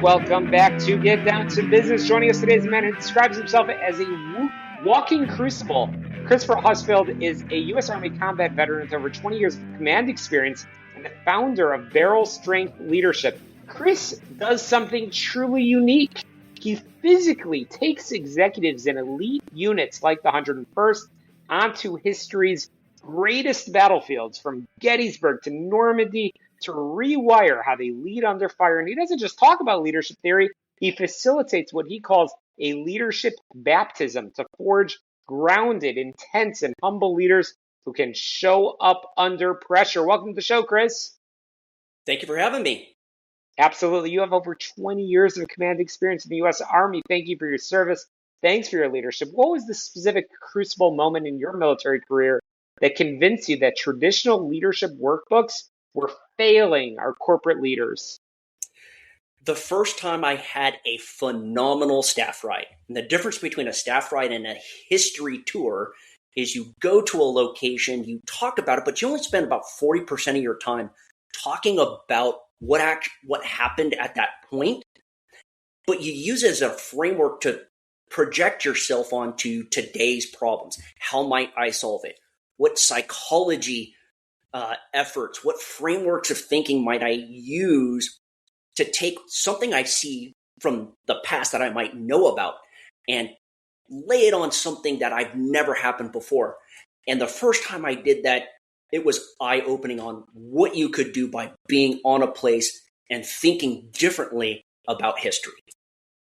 welcome back to Get Down to Business. Joining us today is a man who describes himself as a walking crucible. Christopher Hossfeld is a U.S. Army combat veteran with over 20 years of command experience and the founder of Barrel Strength Leadership. Chris does something truly unique. He physically takes executives in elite units like the 101st onto history's greatest battlefields, from Gettysburg to Normandy, to rewire how they lead under fire. And he doesn't just talk about leadership theory, he facilitates what he calls a leadership baptism to forge grounded, intense, and humble leaders who can show up under pressure. Welcome to the show, Chris. Thank you for having me. Absolutely. You have over 20 years of command experience in the U.S. Army. Thank you for your service. Thanks for your leadership. What was the specific crucible moment in your military career that convinced you that traditional leadership workbooks were failing our corporate leaders? The first time I had a phenomenal staff ride. And the difference between a staff ride and a history tour is you go to a location, you talk about it, but you only spend about 40% of your time talking about what happened at that point. But you use it as a framework to project yourself onto today's problems. How might I solve it? What psychology efforts, what frameworks of thinking might I use to take something I see from the past that I might know about and lay it on something that I've never happened before. And the first time I did that, it was eye-opening on what you could do by being on a place and thinking differently about history.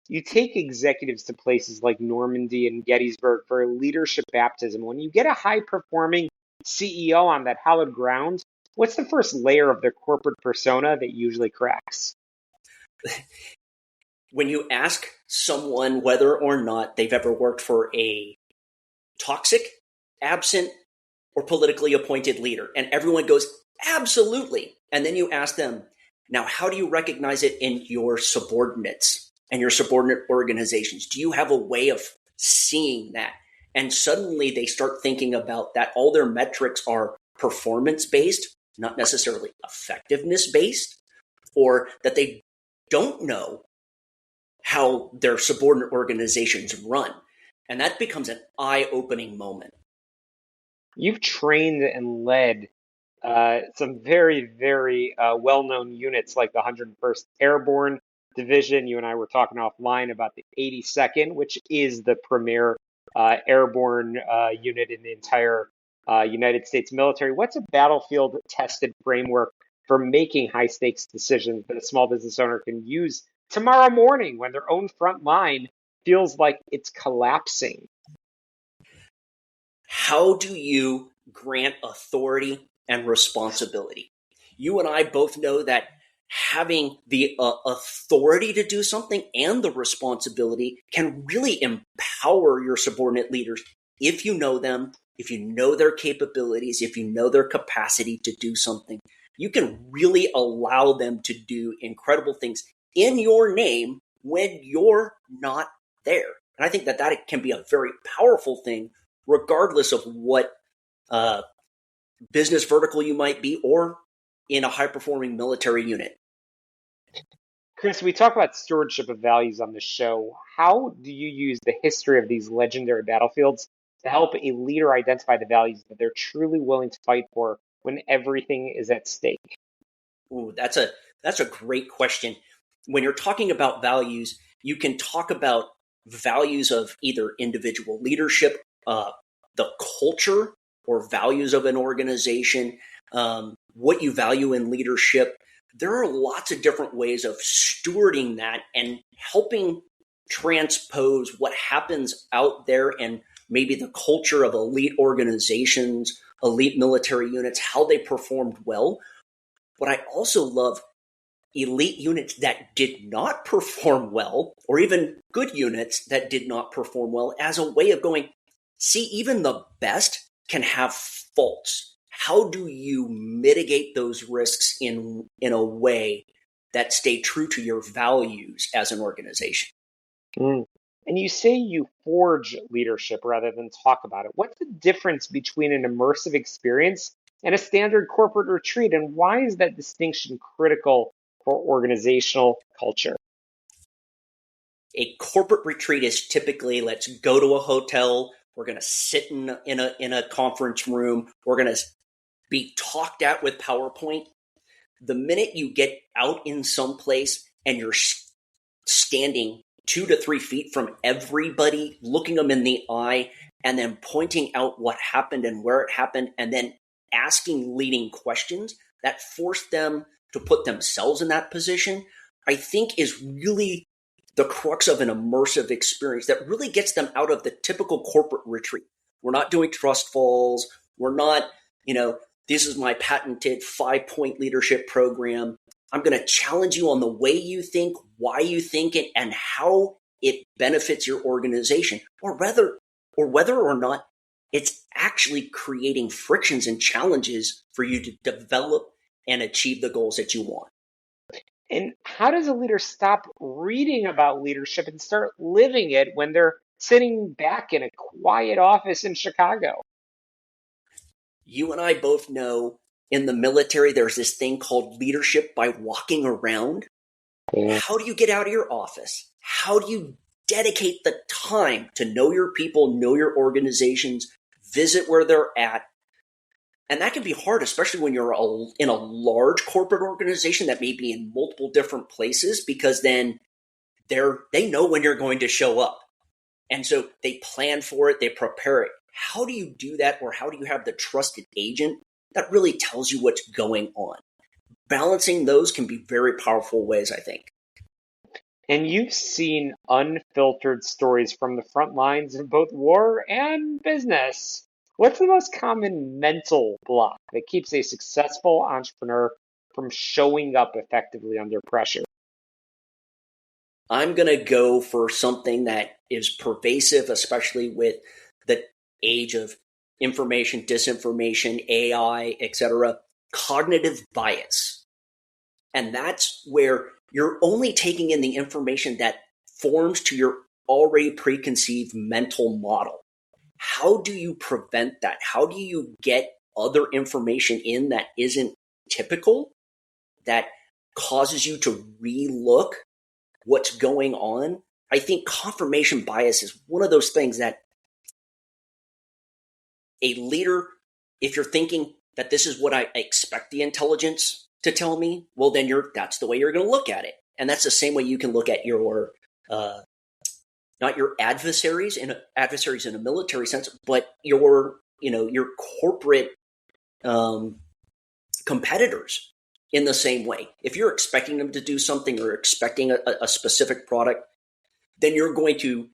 You take executives to places like Normandy and Gettysburg for a leadership baptism. When you get a high-performing CEO on that hallowed ground, what's the first layer of their corporate persona that usually cracks? When you ask someone whether or not they've ever worked for a toxic, absent, or politically appointed leader, and everyone goes, absolutely. And then you ask them, now, how do you recognize it in your subordinates and your subordinate organizations? Do you have a way of seeing that? And suddenly they start thinking about that all their metrics are performance-based, not necessarily effectiveness-based, or that they don't know how their subordinate organizations run. And that becomes an eye-opening moment. You've trained and led some very, very well-known units like the 101st Airborne Division. You and I were talking offline about the 82nd, which is the premier airborne unit in the entire United States military. What's a battlefield-tested framework for making high-stakes decisions that a small business owner can use tomorrow morning when their own front line feels like it's collapsing? How do you grant authority and responsibility? You and I both know that having the authority to do something and the responsibility can really empower your subordinate leaders if you know them, if you know their capabilities, if you know their capacity to do something. You can really allow them to do incredible things in your name when you're not there. And I think that can be a very powerful thing, regardless of what business vertical you might be or in a high-performing military unit. Chris, we talk about stewardship of values on the show. How do you use the history of these legendary battlefields to help a leader identify the values that they're truly willing to fight for when everything is at stake? Ooh, that's a great question. When you're talking about values, you can talk about values of either individual leadership, the culture or values of an organization, what you value in leadership. There are lots of different ways of stewarding that and helping transpose what happens out there and maybe the culture of elite organizations, elite military units, how they performed well. But I also love elite units that did not perform well, or even good units that did not perform well, as a way of going, see, even the best can have faults. How do you mitigate those risks in a way that stay true to your values as an organization? And you say you forge leadership rather than talk about it. What's the difference between an immersive experience and a standard corporate retreat? And why is that distinction critical for organizational culture? A corporate retreat is typically, let's go to a hotel. We're going to sit in a conference room. We're going to be talked at with PowerPoint. The minute you get out in some place and you're standing 2 to 3 feet from everybody, looking them in the eye, and then pointing out what happened and where it happened, and then asking leading questions that force them to put themselves in that position, I think is really the crux of an immersive experience that really gets them out of the typical corporate retreat. We're not doing trust falls. We're not, this is my patented 5-point leadership program. I'm going to challenge you on the way you think, why you think it, and how it benefits your organization, or whether or not it's actually creating frictions and challenges for you to develop and achieve the goals that you want. And how does a leader stop reading about leadership and start living it when they're sitting back in a quiet office in Chicago? You and I both know in the military, there's this thing called leadership by walking around. Yeah. How do you get out of your office? How do you dedicate the time to know your people, know your organizations, visit where they're at? And that can be hard, especially when you're in a large corporate organization that may be in multiple different places, because then they know when you're going to show up. And so they plan for it, they prepare it. How do you do that, or how do you have the trusted agent that really tells you what's going on? Balancing those can be very powerful ways, I think. And you've seen unfiltered stories from the front lines of both war and business. What's the most common mental block that keeps a successful entrepreneur from showing up effectively under pressure? I'm going to go for something that is pervasive, especially with the age of information, disinformation, AI, etc., cognitive bias. And that's where you're only taking in the information that forms to your already preconceived mental model. How do you prevent that? How do you get other information in that isn't typical, that causes you to relook what's going on? I think confirmation bias is one of those things that a leader, if you're thinking that this is what I expect the intelligence to tell me, well, then that's the way you're going to look at it. And that's the same way you can look at your not your adversaries in a military sense, but your corporate competitors in the same way. If you're expecting them to do something or expecting a specific product, then you're going to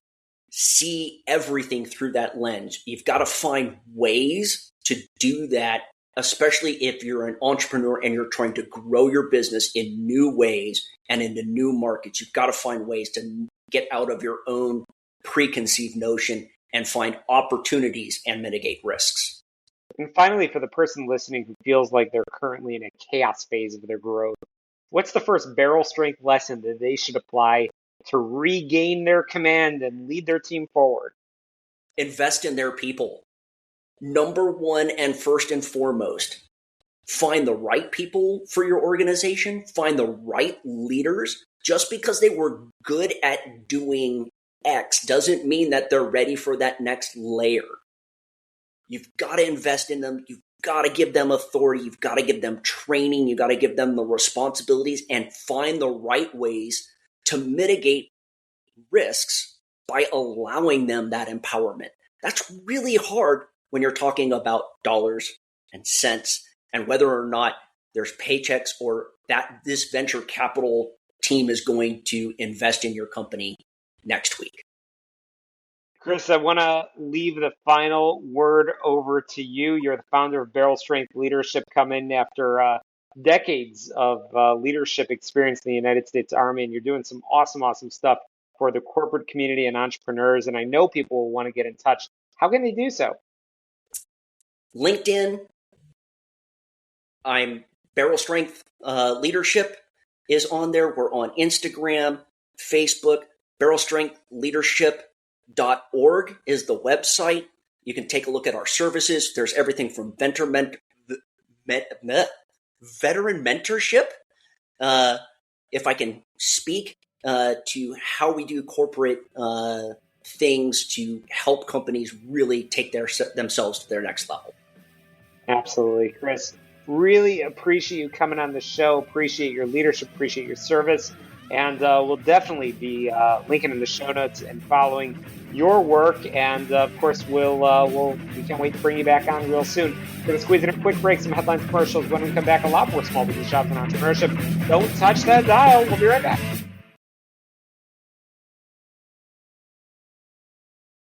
see everything through that lens. You've got to find ways to do that, especially if you're an entrepreneur and you're trying to grow your business in new ways and into new markets. You've got to find ways to get out of your own preconceived notion and find opportunities and mitigate risks. And finally, for the person listening who feels like they're currently in a chaos phase of their growth, what's the first barrel strength lesson that they should apply to regain their command and lead their team forward? Invest in their people. Number one and first and foremost, find the right people for your organization, find the right leaders. Just because they were good at doing X doesn't mean that they're ready for that next layer. You've got to invest in them. You've got to give them authority. You've got to give them training. You've got to give them the responsibilities and find the right ways to mitigate risks by allowing them that empowerment. That's really hard when you're talking about dollars and cents and whether or not there's paychecks or that this venture capital team is going to invest in your company next week. Chris, I want to leave the final word over to you. You're the founder of Barrel Strength Leadership, come in after decades of leadership experience in the United States Army, and you're doing some awesome stuff for the corporate community and entrepreneurs, and I know people will want to get in touch. How can they do so? LinkedIn. I'm Barrel Strength Leadership is on there. We're on Instagram, Facebook. BarrelStrengthLeadership.org is the website. You can take a look at our services. There's everything from veteran mentorship. If I can speak, to how we do corporate things to help companies really take themselves to their next level. Absolutely, Chris. Really appreciate you coming on the show. Appreciate your leadership. Appreciate your service. And we'll definitely be linking in the show notes and following your work. And of course, we can't wait to bring you back on real soon. We're going to squeeze in a quick break, some headlines, commercials. When we come back, a lot more small business jobs and entrepreneurship. Don't touch that dial. We'll be right back.